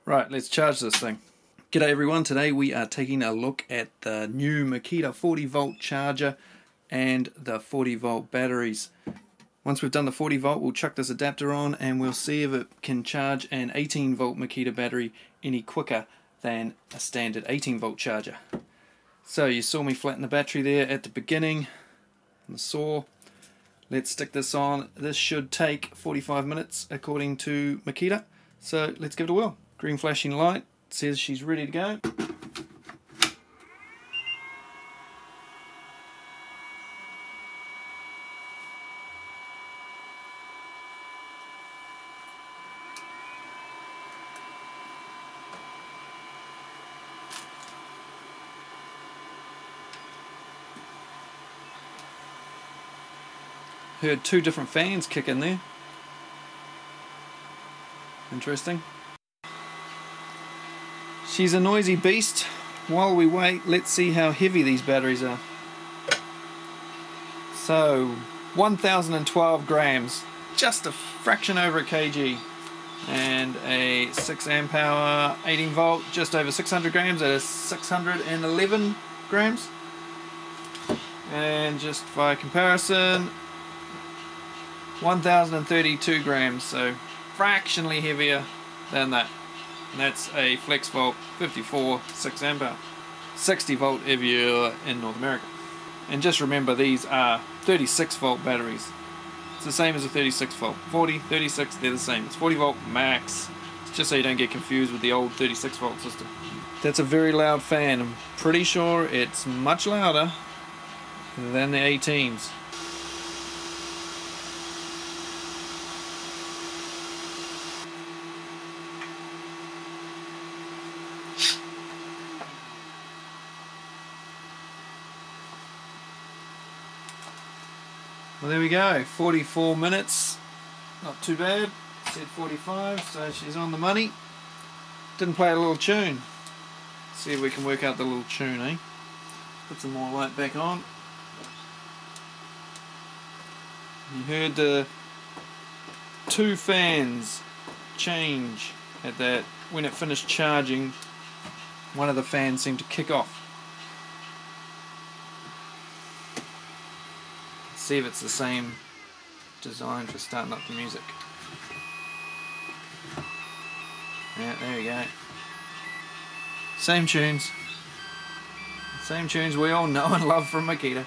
Right, let's charge this thing. G'day everyone, today we are taking a look at the new Makita 40 volt charger and the 40 volt batteries. Once we've done the 40 volt, we'll chuck this adapter on and we'll see if it can charge an 18 volt Makita battery any quicker than a standard 18 volt charger. So you saw me flatten the battery there at the beginning on the saw. Let's stick this on. This should take 45 minutes according to Makita. So let's give it a whirl. Green flashing light says she's ready to go. Heard two different fans kick in there. Interesting. She's a noisy beast. While we wait, let's see how heavy these batteries are. So, 1012 grams, just a fraction over a kg. And a 6 amp hour 18 volt, just over 600 grams, that is 611 grams. And just by comparison, 1032 grams, so fractionally heavier than that. And that's a flex volt 54 6 amp hour, 60 volt if you're in North America. And just remember, these are 36 volt batteries. It's the same as a 36 volt. 40, 36, they're the same. It's 40 volt max. It's just so you don't get confused with the old 36 volt system. That's a very loud fan. I'm pretty sure it's much louder than the 18s. Well, there we go, 44 minutes, not too bad. Said 45, so she's on the money. Didn't play a little tune. Let's see if we can work out the little tune, eh? Put some more light back on. You heard the two fans change at that. When it finished charging, one of the fans seemed to kick off. See if it's the same design for starting up the music. Yeah, there we go. Same tunes. Same tunes we all know and love from Makita.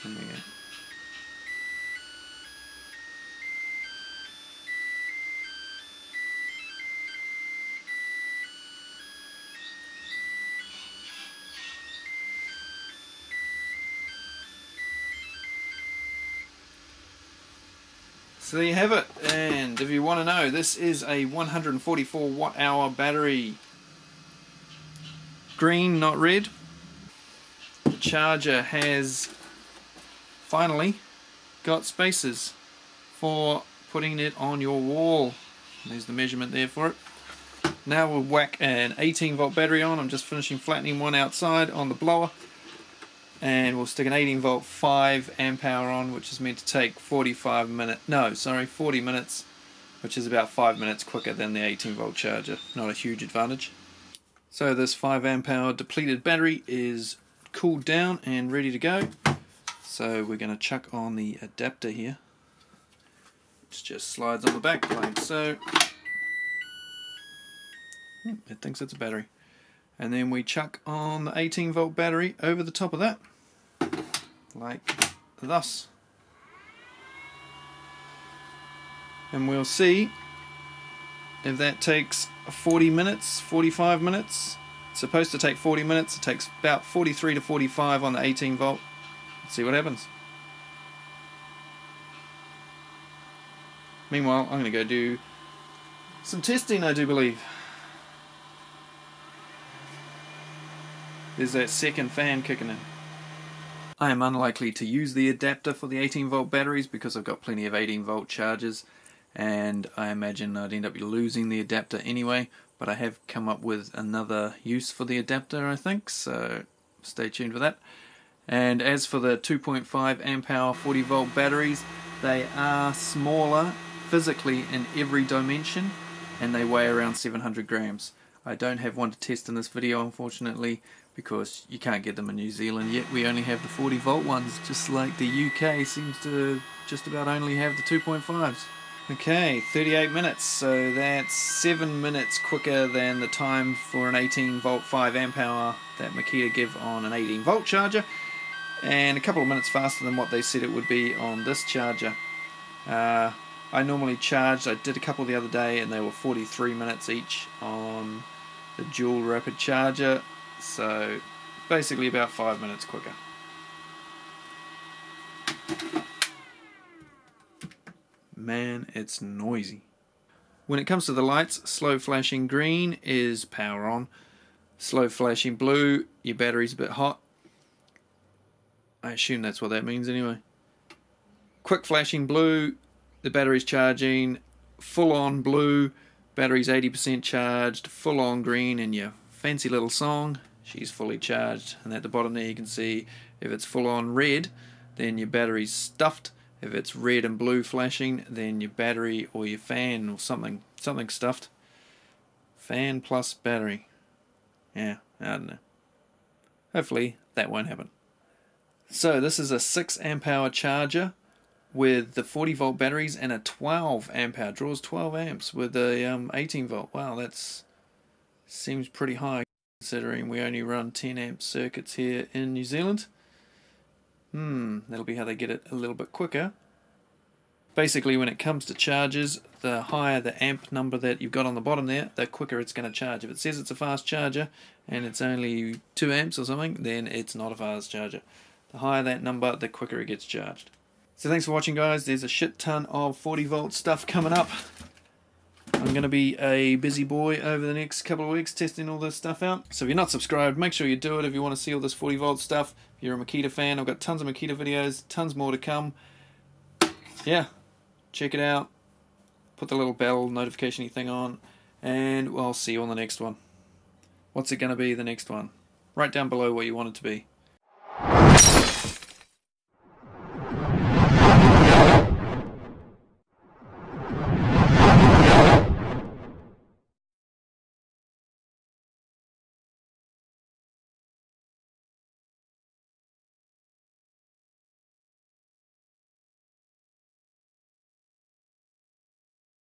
There we go. So there you have it, and if you want to know, this is a 144 watt hour battery. Green, not red. The charger has finally got spaces for putting it on your wall. There's the measurement there for it. Now we'll whack an 18 volt battery on. I'm just finishing flattening one outside on the blower. And we'll stick an 18 volt 5 amp hour on, which is meant to take 40 minutes, which is about 5 minutes quicker than the 18 volt charger. Not a huge advantage. So this 5 amp hour depleted battery is cooled down and ready to go. So we're going to chuck on the adapter here, which just slides on the back plate. So it thinks it's a battery. And then we chuck on the 18 volt battery over the top of that, like thus. And we'll see if that takes 40 minutes, 45 minutes. It's supposed to take 40 minutes, it takes about 43 to 45 on the 18 volt. Let's see what happens. Meanwhile, I'm going to go do some testing, I do believe. There's that second fan kicking in. I am unlikely to use the adapter for the 18 volt batteries because I've got plenty of 18 volt chargers, and I imagine I'd end up losing the adapter anyway, but I have come up with another use for the adapter, I think, so stay tuned for that. And as for the 2.5 amp hour 40 volt batteries, they are smaller physically in every dimension, and they weigh around 700 grams. I don't have one to test in this video, unfortunately, because you can't get them in New Zealand yet. We only have the 40 volt ones, just like the UK seems to just about only have the 2.5s. Okay, 38 minutes, so that's 7 minutes quicker than the time for an 18 volt 5 amp hour that Makita give on an 18 volt charger, and a couple of minutes faster than what they said it would be on this charger. I normally charged, I did a couple the other day, and they were 43 minutes each on the dual rapid charger, so basically about 5 minutes quicker. Man, it's noisy. When it comes to the lights, slow flashing green is power on. Slow flashing blue, your battery's a bit hot. I assume that's what that means anyway. Quick flashing blue, the battery's charging. Full on blue, battery's 80% charged. Full on green, and your fancy little song, she's fully charged. And at the bottom there you can see if it's full on red, then your battery's stuffed. If it's red and blue flashing, then your battery or your fan or something stuffed. Fan plus battery. Yeah, I don't know. Hopefully that won't happen. So this is a 6 amp hour charger with the 40 volt batteries and a 12 amp hour. Draws 12 amps with the 18 volt. Wow, that's seems pretty high considering we only run 10 amp circuits here in New Zealand. That'll be how they get it a little bit quicker. Basically, when it comes to charges, the higher the amp number that you've got on the bottom there, the quicker it's going to charge. If it says it's a fast charger and it's only 2 amps or something, then it's not a fast charger. The higher that number, the quicker it gets charged. So thanks for watching, guys. There's a shit ton of 40 volt stuff coming up. I'm going to be a busy boy over the next couple of weeks testing all this stuff out. So if you're not subscribed, make sure you do it if you want to see all this 40 volt stuff. If you're a Makita fan, I've got tons of Makita videos, tons more to come. Yeah, check it out. Put the little bell notification-y thing on, and I'll see you on the next one. What's it going to be, the next one? Write down below what you want it to be.